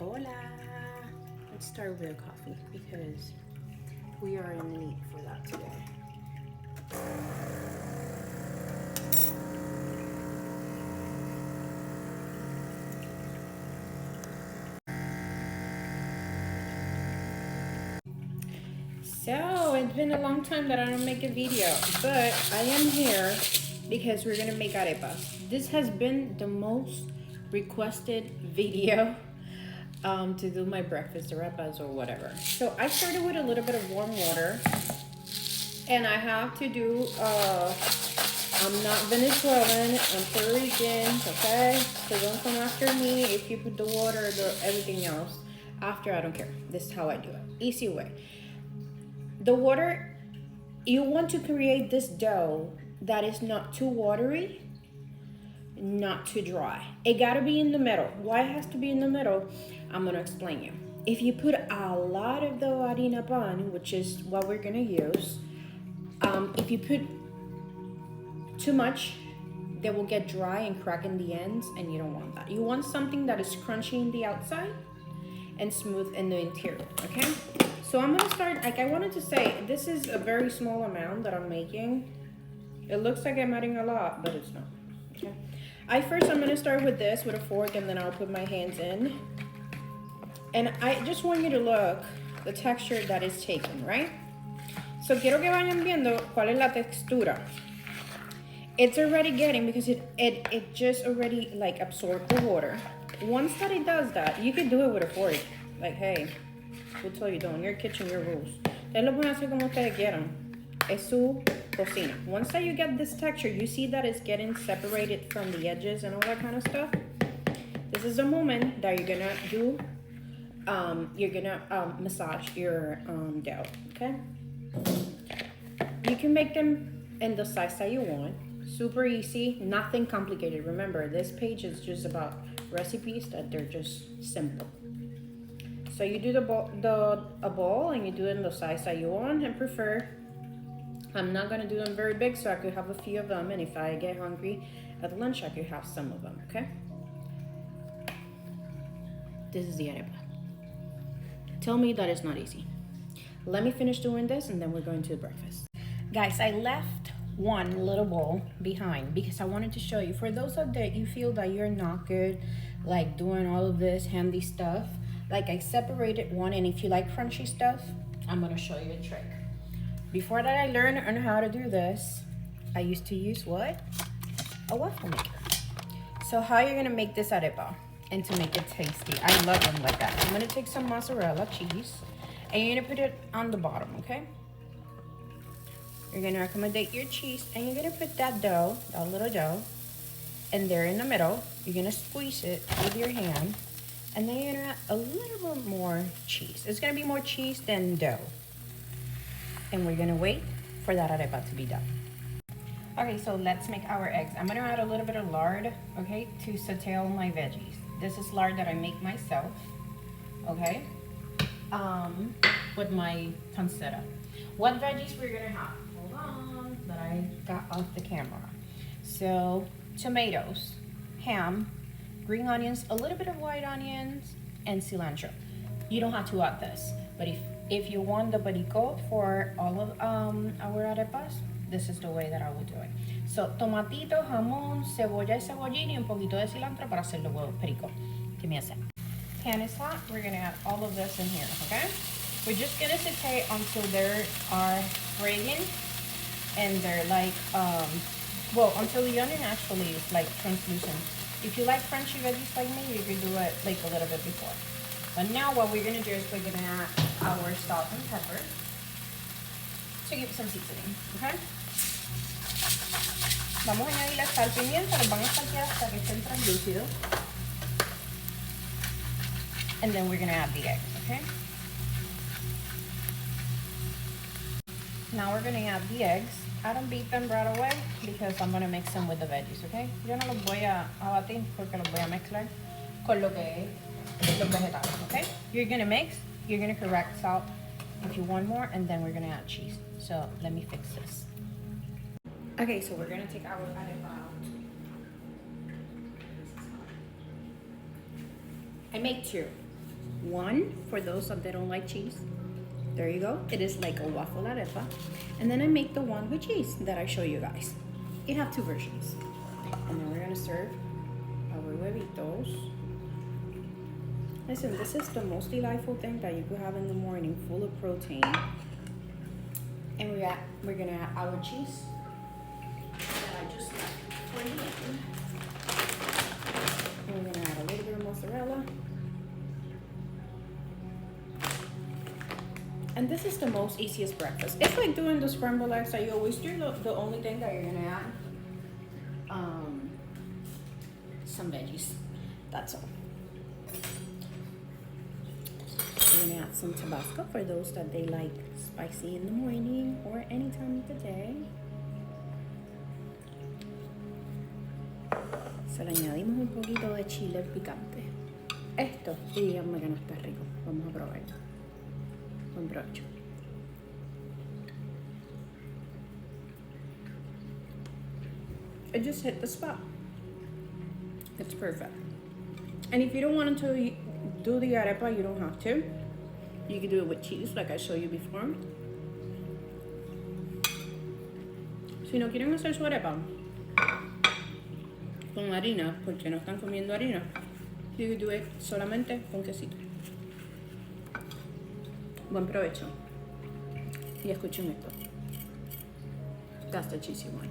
Hola! Let's start with a coffee because we are in need for that today. So, it's been a long time that I don't make a video, but I am here because we're gonna make arepas. This has been the most requested video to do my breakfast arepas or whatever. So I started with a little bit of warm water, and I have to do, I'm not Venezuelan, I'm Puerto Rican, okay? So don't come after me if you put the water or everything else. After, I don't care. This is how I do it. Easy way. The water, you want to create this dough that is not too watery, not too dry. It gotta be in the middle. Why it has to be in the middle? I'm gonna explain you. If you put a lot of the harina pan, which is what we're gonna use, if you put too much, they will get dry and crack in the ends, and you don't want that. You want something that is crunchy in the outside and smooth in the interior, okay? So I'm gonna start, like I wanted to say, this is a very small amount that I'm making. It looks like I'm adding a lot, but it's not, okay? I'm gonna start with this, with a fork, and then I'll put my hands in. And I just want you to look the texture that is taken, right? So quiero que vayan viendo cuál es la textura. It's already getting, because it just already like absorbed the water. Once that it does that, you can do it with a fork. Like, hey, we'll tell you, don't. In your kitchen, your rules. Ustedes lo pueden hacer como ustedes quieran. Es su cocina. Once that you get this texture, you see that it's getting separated from the edges and all that kind of stuff. This is the moment that you're gonna do, massage your dough, okay? You can make them in the size that you want. Super easy, nothing complicated. Remember, this page is just about recipes that they're just simple. So you do a ball, and you do it in the size that you want and prefer. I'm not gonna do them very big, so I could have a few of them, and if I get hungry at lunch, I could have some of them, okay? This is the arepa. Tell me that it's not easy. Let me finish doing this, and then we're going to breakfast. Guys, I left one little bowl behind because I wanted to show you, for those of that you feel that you're not good like doing all of this handy stuff, like I separated one, and if you like crunchy stuff, I'm gonna show you a trick. Before that I learned on how to do this, I used to use what? A waffle maker. So how you're gonna make this arepa and to make it tasty, I love them like that. I'm gonna take some mozzarella cheese, and you're gonna put it on the bottom, okay? You're gonna accommodate your cheese, and you're gonna put that dough, that little dough, and there in the middle. You're gonna squeeze it with your hand, and then you're gonna add a little bit more cheese. It's gonna be more cheese than dough. And we're gonna wait for that arepa to be done. Okay, so let's make our eggs. I'm gonna add a little bit of lard, okay, to saute all my veggies. This is lard that I make myself, okay, with my pancetta. What veggies we're gonna have? Hold on, that I got off the camera. So tomatoes, ham, green onions, a little bit of white onions, and cilantro. You don't have to add this, but if you want the perico for all of our arepas, this is the way that I will do it. So tomatito, jamón, cebolla y cebollín, y un poquito de cilantro para hacer los huevos perico. Give me a sec. Pan is hot. We're gonna add all of this in here, okay? We're just gonna saute until they are fragrant and they're like, until the onion actually is like translucent. If you like crunchy veggies like me, you can do it like a little bit before. But now what we're gonna do is we're gonna add our salt and pepper to give some seasoning, okay? Vamos a añadir la sal, pimienta, los van a saltear hasta que estén translúcidos. And then we're gonna add the eggs, okay? Now we're gonna add the eggs. I don't beat them right away because I'm gonna mix them with the veggies, okay? Yo no los voy a batir porque los voy a mezclar con lo que los vegetales, okay? You're gonna mix, you're gonna correct salt if you want more, and then we're gonna add cheese. So let me fix this. Okay, so we're gonna take our arepa out. I made two. one for those that don't like cheese. There you go. It is like a waffle arepa. And then I make the one with cheese that I show you guys. You have two versions. And then we're gonna serve our huevitos. Listen, this is the most delightful thing that you could have in the morning, full of protein. And we're gonna add our cheese that I just left for the end. And we're gonna add a little bit of mozzarella. And this is the most easiest breakfast. It's like doing the scrambled eggs that you always do. The only thing that you're gonna add, some veggies. That's all. We're gonna add some Tabasco for those that they like spicy in the morning or any time of the day. Se le añadimos un poquito de chile picante. Esto, díganme que no está rico. Vamos a probarlo. Buen provecho. It just hit the spot. It's perfect. And if you don't want to do the arepa, you don't have to. You can do it with cheese, like I showed you before. Si no quieren hacer su arepa con harina, porque no están comiendo harina, you can do it solamente con quesito. Buen provecho. Y escuchen esto. That's the cheesy one.